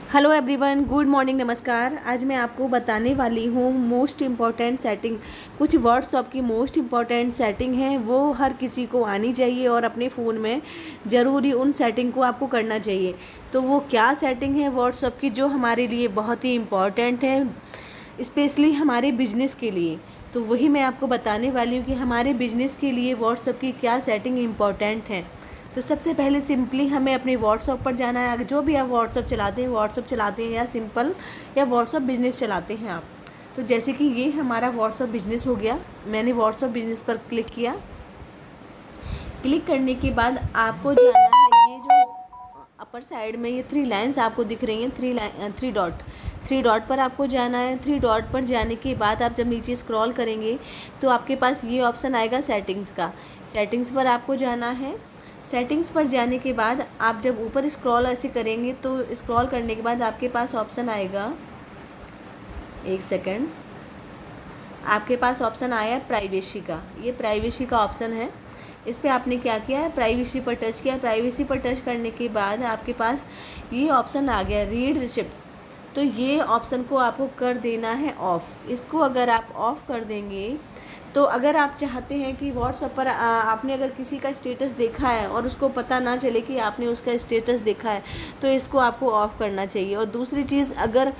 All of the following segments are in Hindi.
हेलो एवरीवन, गुड मॉर्निंग, नमस्कार। आज मैं आपको बताने वाली हूँ मोस्ट इम्पॉर्टेंट सेटिंग। कुछ व्हाट्सअप की मोस्ट इम्पॉर्टेंट सेटिंग है, वो हर किसी को आनी चाहिए और अपने फ़ोन में ज़रूरी उन सेटिंग को आपको करना चाहिए। तो वो क्या सेटिंग है व्हाट्सअप की जो हमारे लिए बहुत ही इम्पॉर्टेंट है, स्पेशली हमारे बिजनेस के लिए। तो वही मैं आपको बताने वाली हूँ कि हमारे बिजनेस के लिए व्हाट्सअप की क्या सेटिंग इम्पॉर्टेंट है। तो सबसे पहले सिंपली हमें अपने व्हाट्सअप पर जाना है। जो भी आप व्हाट्सअप चलाते हैं या सिंपल या व्हाट्सअप बिजनेस चलाते हैं आप, तो जैसे कि ये हमारा व्हाट्सअप बिजनेस हो गया। मैंने व्हाट्सअप बिजनेस पर क्लिक किया। क्लिक करने के बाद आपको जाना है, ये जो अपर साइड में ये 3 लाइन्स आपको दिख रही हैं, 3 डॉट पर आपको जाना है। 3 डॉट पर जाने के बाद आप जब नीचे स्क्रॉल करेंगे तो आपके पास ये ऑप्शन आएगा सेटिंग्स का। सेटिंग्स पर आपको जाना है। सेटिंग्स पर जाने के बाद आप जब ऊपर स्क्रॉल ऐसे करेंगे तो स्क्रॉल करने के बाद आपके पास ऑप्शन आएगा, एक सेकेंड, आपके पास ऑप्शन आया प्राइवेसी का। ये प्राइवेसी का ऑप्शन है। इस पर आपने क्या किया है, प्राइवेसी पर टच किया। प्राइवेसी पर टच करने के बाद आपके पास ये ऑप्शन आ गया रीड रिसिप्ट। तो ये ऑप्शन को आपको कर देना है ऑफ़। इसको अगर आप ऑफ़ कर देंगे तो अगर आप चाहते हैं कि व्हाट्सएप पर आपने अगर किसी का स्टेटस देखा है और उसको पता ना चले कि आपने उसका स्टेटस देखा है, तो इसको आपको ऑफ़ करना चाहिए। और दूसरी चीज़, अगर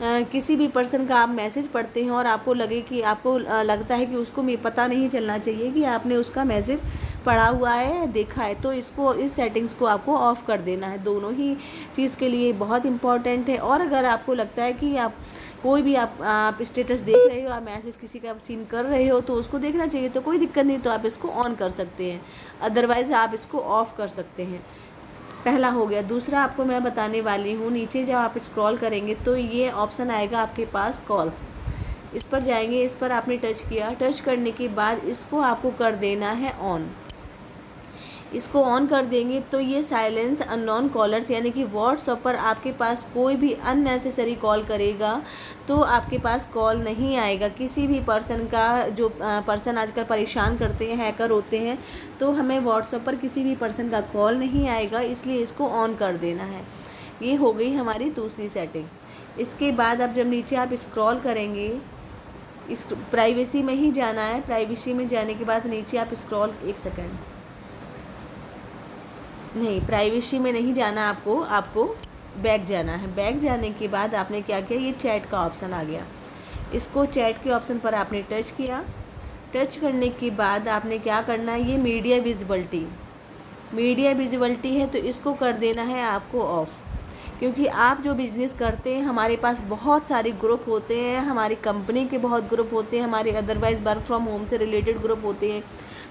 किसी भी पर्सन का आप मैसेज पढ़ते हैं और आपको लगे कि आपको लगता है कि उसको पता नहीं चलना चाहिए कि आपने उसका मैसेज पढ़ा हुआ है या देखा है, तो इस सेटिंग्स को आपको ऑफ़ कर देना है। दोनों ही चीज़ के लिए बहुत इम्पॉर्टेंट है। और अगर आपको लगता है कि आप कोई भी आप स्टेटस देख रहे हो, आप मैसेज किसी का सीन कर रहे हो तो उसको देखना चाहिए, तो कोई दिक्कत नहीं, तो आप इसको ऑन कर सकते हैं। अदरवाइज़ आप इसको ऑफ़ कर सकते हैं। पहला हो गया। दूसरा आपको मैं बताने वाली हूँ, नीचे जब आप स्क्रॉल करेंगे तो ये ऑप्शन आएगा आपके पास कॉल्स। इस पर जाएंगे, इस पर आपने टच किया। टच करने के बाद इसको आपको कर देना है ऑन। इसको ऑन कर देंगे तो ये साइलेंस अननोन कॉलर्स, यानी कि व्हाट्सएप पर आपके पास कोई भी अननेसेसरी कॉल करेगा तो आपके पास कॉल नहीं आएगा। किसी भी पर्सन का, जो पर्सन आजकल परेशान करते हैं, हैकर होते हैं, तो हमें व्हाट्सएप पर किसी भी पर्सन का कॉल नहीं आएगा, इसलिए इसको ऑन कर देना है। ये हो गई हमारी दूसरी सेटिंग। इसके बाद अब जब नीचे आप स्क्रॉल करेंगे, इस प्राइवेसी में ही जाना है। प्राइवेसी में जाने के बाद नीचे आप स्क्रॉल, एक सेकेंड, नहीं, प्राइवेसी में नहीं जाना, आपको बैक जाना है। बैक जाने के बाद आपने क्या किया, ये चैट का ऑप्शन आ गया। इसको चैट के ऑप्शन पर आपने टच किया। टच करने के बाद आपने क्या करना है, ये मीडिया विजिबिलिटी है, तो इसको कर देना है आपको ऑफ़। क्योंकि आप जो बिज़नेस करते हैं, हमारे पास बहुत सारे ग्रुप होते हैं, हमारी कंपनी के बहुत ग्रुप होते हैं, हमारे अदरवाइज़ वर्क फ्रॉम होम से रिलेटेड ग्रुप होते हैं,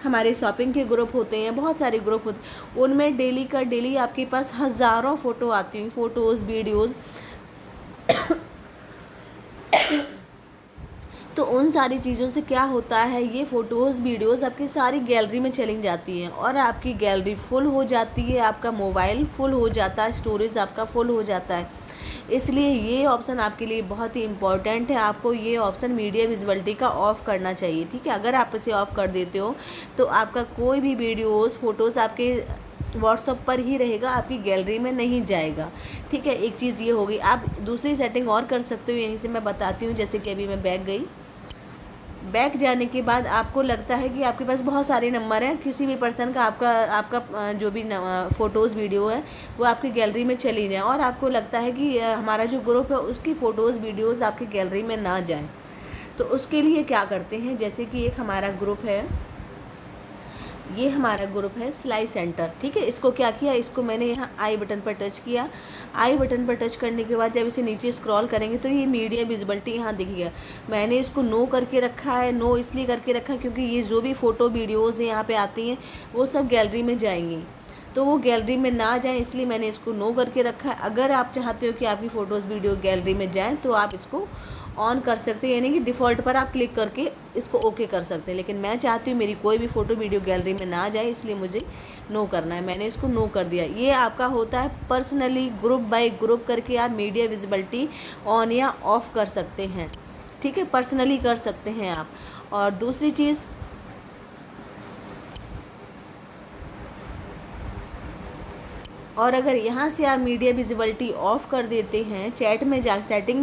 हमारे शॉपिंग के ग्रुप होते हैं, बहुत सारे ग्रुप होते हैं। उनमें डेली का डेली आपके पास हज़ारों फ़ोटो आती हैं, फ़ोटोज़, वीडियोज़। तो उन सारी चीज़ों से क्या होता है, ये फ़ोटोज़, वीडियोज़ आपकी सारी गैलरी में चली जाती हैं और आपकी गैलरी फुल हो जाती है, आपका मोबाइल फुल हो जाता है, स्टोरेज आपका फुल हो जाता है। इसलिए ये ऑप्शन आपके लिए बहुत ही इम्पॉर्टेंट है। आपको ये ऑप्शन मीडिया विजिबिलिटी का ऑफ़ करना चाहिए, ठीक है। अगर आप इसे ऑफ़ कर देते हो तो आपका कोई भी वीडियोज़, फ़ोटोज़ आपके व्हाट्सएप पर ही रहेगा, आपकी गैलरी में नहीं जाएगा, ठीक है। एक चीज़ ये हो गई। आप दूसरी सेटिंग और कर सकते हो, यहीं से मैं बताती हूँ। जैसे कि अभी मैं बैक गई। बैक जाने के बाद आपको लगता है कि आपके पास बहुत सारे नंबर हैं, किसी भी पर्सन का आपका जो भी फ़ोटोज़, वीडियो है, वो आपकी गैलरी में चली जाए, और आपको लगता है कि हमारा जो ग्रुप है उसकी फ़ोटोज़, वीडियोज़ आपकी गैलरी में ना जाएं। तो उसके लिए क्या करते हैं, जैसे कि एक हमारा ग्रुप है, ये हमारा ग्रुप है सिलाई सेंटर, ठीक है। इसको क्या किया, इसको मैंने यहाँ आई बटन पर टच किया। आई बटन पर टच करने के बाद जब इसे नीचे स्क्रॉल करेंगे तो ये मीडिया विजिबिलिटी यहाँ दिख गया। मैंने इसको नो करके रखा है। नो इसलिए करके रखा है क्योंकि ये जो भी फ़ोटो वीडियोज़ यहाँ पे आती हैं वो सब गैलरी में जाएंगी, तो वो गैलरी में ना जाएँ, इसलिए मैंने इसको नो करके रखा है। अगर आप चाहते हो कि आपकी फ़ोटोज़, वीडियो गैलरी में जाएँ तो आप इसको ऑन कर सकते हैं, यानी कि डिफ़ॉल्ट पर आप क्लिक करके इसको ओके कर सकते हैं। लेकिन मैं चाहती हूँ मेरी कोई भी फ़ोटो, वीडियो गैलरी में ना जाए, इसलिए मुझे नो करना है। मैंने इसको नो कर दिया। ये आपका होता है पर्सनली, ग्रुप बाय ग्रुप करके आप मीडिया विजिबिलिटी ऑन या ऑफ़ कर सकते हैं, ठीक है। पर्सनली कर सकते हैं आप। और दूसरी चीज़, और अगर यहाँ से आप मीडिया विजिबिलिटी ऑफ कर देते हैं, चैट में सेटिंग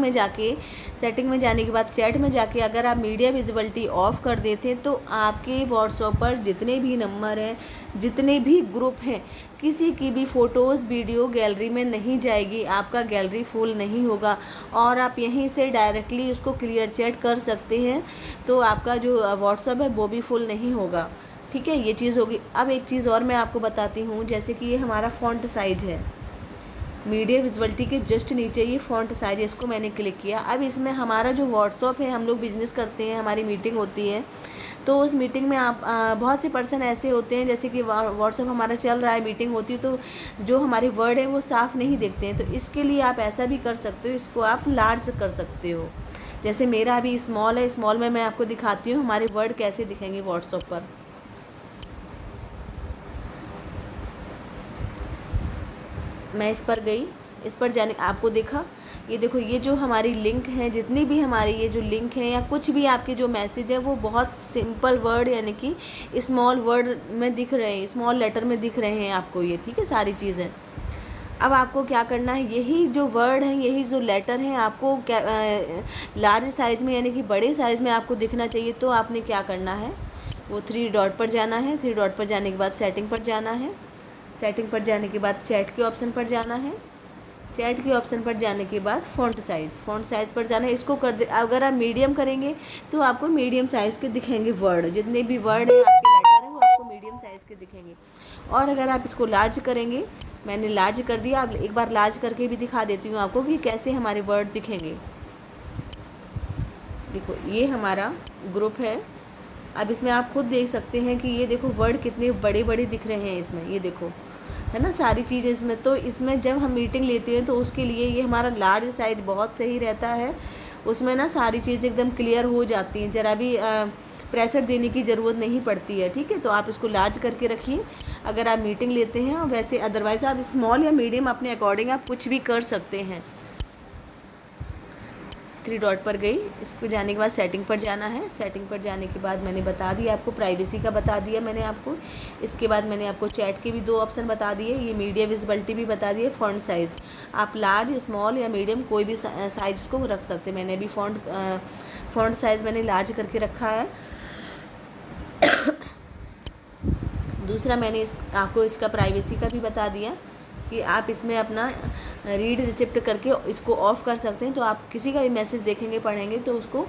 में जाने के बाद चैट में जाके अगर आप मीडिया विजिबिलिटी ऑफ कर देते हैं, तो आपके व्हाट्सएप पर जितने भी नंबर हैं, जितने भी ग्रुप हैं, किसी की भी फ़ोटोज़ वीडियो गैलरी में नहीं जाएगी, आपका गैलरी फुल नहीं होगा और आप यहीं से डायरेक्टली उसको क्लियर चैट कर सकते हैं। तो आपका जो व्हाट्सएप है वो भी फुल नहीं होगा। ठीक है, ये चीज़ होगी। अब एक चीज़ और मैं आपको बताती हूँ, जैसे कि ये हमारा फ़ॉन्ट साइज़ है, मीडिया विजिबिलिटी के जस्ट नीचे ये फ़ॉन्ट साइज़ है, इसको मैंने क्लिक किया। अब इसमें हमारा जो व्हाट्सएप है, हम लोग बिज़नेस करते हैं, हमारी मीटिंग होती है, तो उस मीटिंग में आप बहुत से पर्सन ऐसे होते हैं, जैसे कि व्हाट्सएप हमारा चल रहा है, मीटिंग होती है, तो जो हमारे वर्ड है वो साफ़ नहीं दिखते हैं। तो इसके लिए आप ऐसा भी कर सकते हो, इसको आप लार्ज कर सकते हो। जैसे मेरा अभी स्मॉल है, स्मॉल में मैं आपको दिखाती हूँ हमारे वर्ड कैसे दिखेंगे व्हाट्सएप पर। मैं इस पर गई, इस पर जाने आपको देखा, ये देखो, ये जो हमारी लिंक है, जितनी भी हमारी ये जो लिंक है या कुछ भी आपके जो मैसेज है, वो बहुत सिंपल वर्ड यानी कि स्मॉल वर्ड में दिख रहे हैं, स्मॉल लेटर में दिख रहे हैं आपको ये। ठीक है, सारी चीज़ें। अब आपको क्या करना है, यही जो वर्ड है, यही जो लेटर है, आपको लार्ज साइज़ में यानी कि बड़े साइज़ में आपको दिखना चाहिए। तो आपने क्या करना है, वो 3 डॉट पर जाना है, 3 डॉट पर जाने के बाद सेटिंग पर जाना है, सेटिंग पर जाने के बाद चैट के ऑप्शन पर जाना है, चैट के ऑप्शन पर जाने के बाद फ़ॉन्ट साइज़ पर जाना है। इसको कर दे, अगर आप मीडियम करेंगे तो आपको मीडियम साइज़ के दिखेंगे वर्ड, जितने भी वर्ड है आपके लेटर है वो आपको मीडियम साइज़ के दिखेंगे। और अगर आप इसको लार्ज करेंगे, मैंने लार्ज कर दिया, अब एक बार लार्ज करके भी दिखा देती हूँ आपको कि कैसे हमारे वर्ड दिखेंगे। देखो, ये हमारा ग्रुप है। अब इसमें आप खुद देख सकते हैं कि ये देखो वर्ड कितने बड़े बड़े दिख रहे हैं इसमें, ये देखो, है ना, सारी चीज़ें इसमें। तो इसमें जब हम मीटिंग लेते हैं तो उसके लिए ये हमारा लार्ज साइज बहुत सही रहता है, उसमें ना सारी चीज़ें एकदम क्लियर हो जाती हैं, ज़रा भी प्रेशर देने की ज़रूरत नहीं पड़ती है। ठीक है, तो आप इसको लार्ज करके रखिए अगर आप मीटिंग लेते हैं, और वैसे अदरवाइज़ आप स्मॉल या मीडियम अपने अकॉर्डिंग आप कुछ भी कर सकते हैं। 3 डॉट पर गई, इस पर जाने के बाद सेटिंग पर जाना है, सेटिंग पर जाने के बाद मैंने बता दिया आपको, प्राइवेसी का बता दिया मैंने आपको। इसके बाद मैंने आपको चैट के भी 2 ऑप्शन बता दिए, ये मीडिया विजिबिलिटी भी बता दिए, फ़ॉन्ट साइज़ आप लार्ज, स्मॉल या मीडियम कोई भी साइज़ को रख सकते हैं। मैंने अभी फ़ॉन्ट साइज़ मैंने लार्ज करके रखा है। दूसरा मैंने आपको इसका प्राइवेसी का भी बता दिया कि आप इसमें अपना रीड रिसिप्ट करके इसको ऑफ़ कर सकते हैं, तो आप किसी का भी मैसेज देखेंगे, पढ़ेंगे तो उसको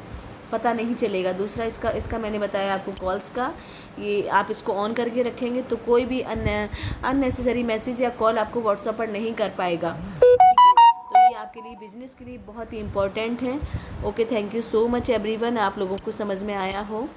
पता नहीं चलेगा। दूसरा इसका मैंने बताया आपको कॉल्स का, ये आप इसको ऑन करके रखेंगे तो कोई भी अननेसेसरी मैसेज या कॉल आपको व्हाट्सएप पर नहीं कर पाएगा। तो ये आपके लिए, बिजनेस के लिए बहुत ही इम्पोर्टेंट है। Okay, thank you so much everyone, आप लोगों को समझ में आया हो।